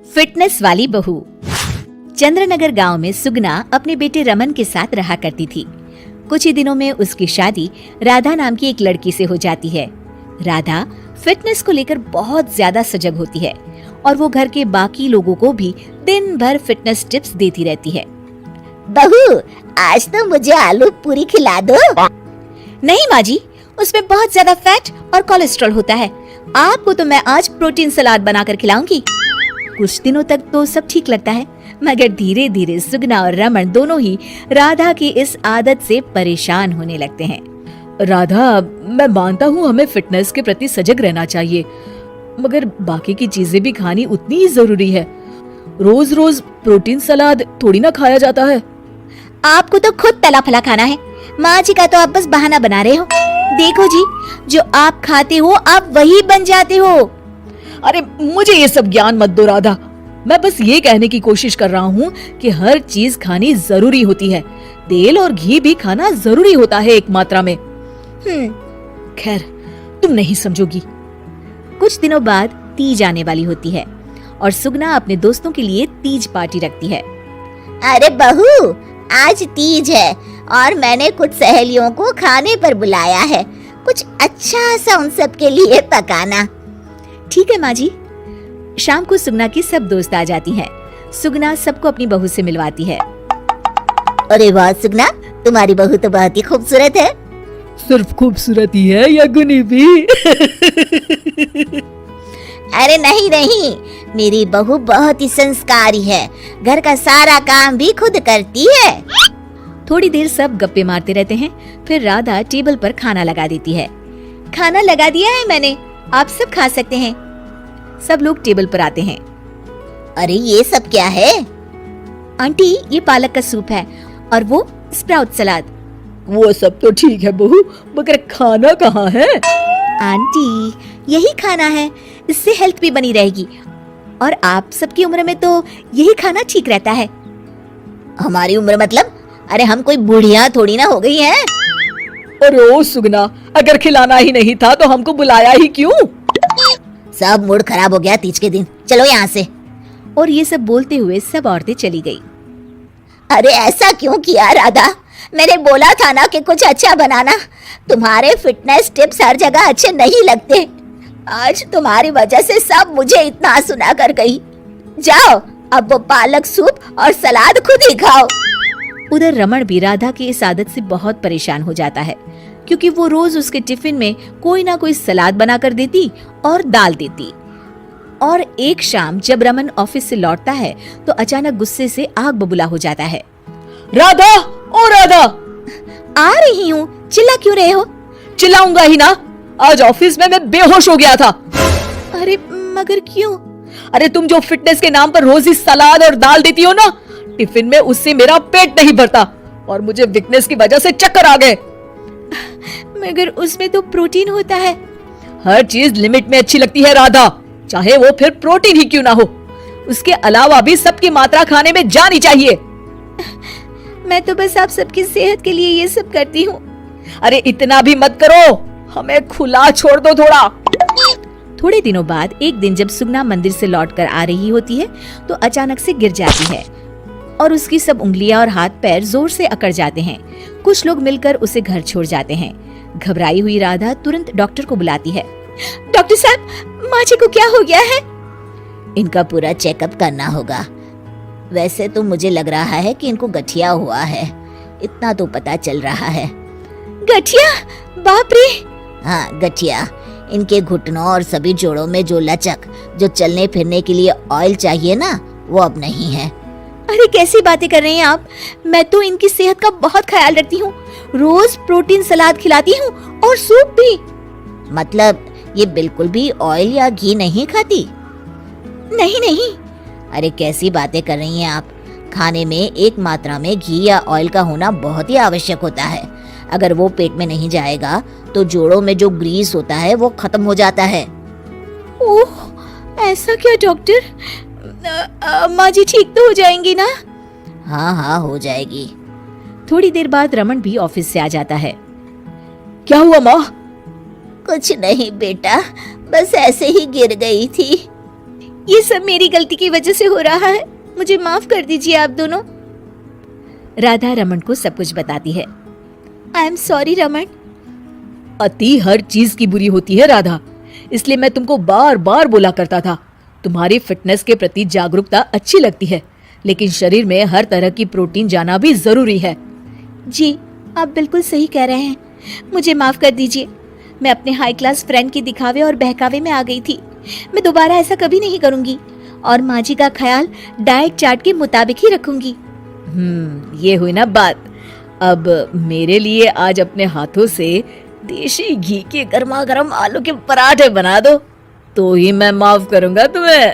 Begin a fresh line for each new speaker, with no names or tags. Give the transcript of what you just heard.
Fitness वाली बहू। चंद्रनगर गांव में सुगना अपने बेटे रमन के साथ रहा करती थी। कुछ ही दिनों में उसकी शादी राधा नाम की एक लड़की से हो जाती है। राधा फिटनेस को लेकर बहुत ज्यादा सजग होती है और वो घर के बाकी लोगों को भी दिन भर फिटनेस टिप्स देती रहती है।
बहू, आज तो मुझे आलू पूरी खिला दो।
नहीं माँ जी, उसमें बहुत ज्यादा फैट और कोलेस्ट्रॉल होता है। आपको तो मैं आज प्रोटीन सलाद बनाकर खिलाऊंगी। कुछ दिनों तक तो सब ठीक लगता है, मगर धीरे धीरे सुगना और रमन दोनों ही राधा की इस आदत से परेशान होने लगते हैं।
राधा, मैं मानता हूँ हमें फिटनेस के प्रति सजग रहना चाहिए, मगर बाकी की चीजें भी खानी उतनी ही जरूरी है। रोज रोज प्रोटीन सलाद थोड़ी ना खाया जाता है।
आपको तो खुद तला फला खाना है। माँ जी का तो आप बस बहाना बना रहे हो। देखो जी, जो आप खाते हो आप वही बन जाते हो।
अरे मुझे ये सब ज्ञान मत दो राधा, मैं बस ये कहने की कोशिश कर रहा हूँ कि हर चीज खानी जरूरी होती है। तेल और घी भी खाना जरूरी होता है एक मात्रा में। खैर, तुम नहीं समझोगी।
कुछ दिनों बाद तीज आने वाली होती है और सुगना अपने दोस्तों के लिए तीज पार्टी रखती है।
अरे बहू, आज तीज है और मैंने कुछ सहेलियों को खाने पर बुलाया है। कुछ अच्छा सा उन सब के लिए पकाना।
ठीक है माँ जी। शाम को सुगना की सब दोस्त आ जाती हैं। सुगना सबको अपनी बहू से मिलवाती है।
अरे वाह सुगना, तुम्हारी बहू तो बहुत ही खूबसूरत है।
सिर्फ खूबसूरत ही है या गुनी भी?
अरे नहीं नहीं, मेरी बहू बहुत ही संस्कारी है। घर का सारा काम भी खुद करती है।
थोड़ी देर सब गप्पे मारते रहते हैं। फिर राधा टेबल पर खाना लगा देती है। खाना लगा दिया है मैंने, आप सब खा सकते हैं। सब लोग टेबल पर आते हैं।
अरे ये सब क्या है?
आंटी, ये पालक का सूप है और वो स्प्राउट सलाद।
वो सब तो ठीक है बहू, मगर खाना कहाँ है?
आंटी, यही खाना है, इससे हेल्थ भी बनी रहेगी और आप सबकी उम्र में तो यही खाना ठीक रहता है।
हमारी उम्र मतलब? अरे हम कोई बुढ़िया थोड़ी ना हो गई हैं।
अरे ओ सुगना, अगर खिलाना ही नहीं था तो हमको बुलाया ही क्यों?
सब मूड खराब हो गया तीज के दिन, चलो यहाँ से।
और ये सब बोलते हुए सब औरतें चली गई।
अरे ऐसा क्यों किया राधा? मैंने बोला था ना कि कुछ अच्छा बनाना। तुम्हारे फिटनेस टिप्स हर जगह अच्छे नहीं लगते। आज तुम्हारी वजह से सब मुझे इतना सुना कर गई। जाओ, अब वो पालक सूप और सलाद खुद ही खाओ।
उधर रमन भी राधा की इस आदत से बहुत परेशान हो जाता है, क्योंकि वो रोज उसके टिफिन में कोई ना कोई सलाद बनाकर देती और दाल देती। और एक शाम जब रमन ऑफिस से लौटता है तो अचानक गुस्से से आग बबूला हो जाता है।
राधा, ओ राधा!
आ रही हूँ, चिल्ला क्यों रहे हो?
चिल्लाऊंगा ही ना, आज ऑफिस में मैं बेहोश हो गया था।
अरे मगर क्यों?
अरे तुम जो फिटनेस के नाम पर रोज ही सलाद और दाल देती हो ना, टिफिन में उससे मेरा पेट नहीं भरता और मुझे वीकनेस की वजह से चक्कर आ गए।
मगर उसमें तो प्रोटीन होता है।
हर चीज लिमिट में अच्छी लगती है राधा, चाहे वो फिर प्रोटीन ही क्यों ना हो। उसके अलावा भी सबकी मात्रा खाने में जानी चाहिए।
मैं तो बस आप सबकी सेहत के लिए ये सब करती हूँ।
अरे इतना भी मत करो, हमें खुला छोड़ दो थोड़ा।
थोड़े दिनों बाद एक दिन जब सुगना मंदिर से लौटकर आ रही होती है तो अचानक से गिर जाती है और उसकी सब उंगलियां और हाथ पैर जोर से अकड़ जाते हैं। कुछ लोग मिलकर उसे घर छोड़ जाते हैं। घबराई हुई राधा तुरंत डॉक्टर को बुलाती है। डॉक्टर साहब, माँ जी को क्या हो गया है?
इनका पूरा चेकअप करना होगा। वैसे तो मुझे लग रहा है कि इनको गठिया हुआ है, इतना तो पता चल रहा है।
गठिया? बाप रे!
हाँ, गठिया। इनके घुटनों और सभी जोड़ों में जो लचक, जो चलने फिरने के लिए ऑयल चाहिए ना, वो अब नहीं है।
अरे कैसी बातें कर रही हैं आप? मैं तो इनकी सेहत का बहुत ख्याल रखती हूँ। रोज प्रोटीन सलाद खिलाती हूँ और सूप भी।
मतलब ये बिल्कुल भी ऑयल या घी नहीं खाती?
नहीं नहीं।
अरे कैसी बातें कर रही हैं आप? खाने में एक मात्रा में घी या ऑयल का होना बहुत ही आवश्यक होता है। अगर वो पेट में नहीं जाएगा तो जोड़ों में जो ग्रीस होता है वो खत्म हो जाता है।
ओह, ऐसा क्या डॉक्टर? माँ जी ठीक तो हो जाएंगी ना?
हाँ हाँ, हो जाएगी।
थोड़ी देर बाद रमन भी ऑफिस से आ जाता है।
क्या हुआ माँ?
कुछ नहीं बेटा, बस ऐसे ही गिर गई थी।
ये सब मेरी गलती की वजह से हो रहा है, मुझे माफ कर दीजिए आप दोनों। राधा रमन को सब कुछ बताती है। I am sorry Raman.
अति हर चीज की बुरी होती है राधा, इसलिए मैं तुमको बार बार बोला करता था। तुम्हारी फिटनेस के प्रति जागरूकता अच्छी लगती है, लेकिन शरीर में हर तरह की प्रोटीन जाना भी जरूरी है।
जी आप बिल्कुल सही कह रहे हैं, मुझे माफ कर दीजिए। मैं अपने हाई क्लास फ्रेंड के दिखावे और बहकावे में आ गई थी। मैं दोबारा ऐसा कभी नहीं करूंगी और माँ जी का ख्याल डाइट चार्ट के मुताबिक ही रखूंगी।
ये हुई ना बात। अब मेरे लिए आज अपने हाथों से देशी घी के गर्मा गर्म आलू के पराठे बना दो, तो ही मैं माफ करूंगा तुम्हें।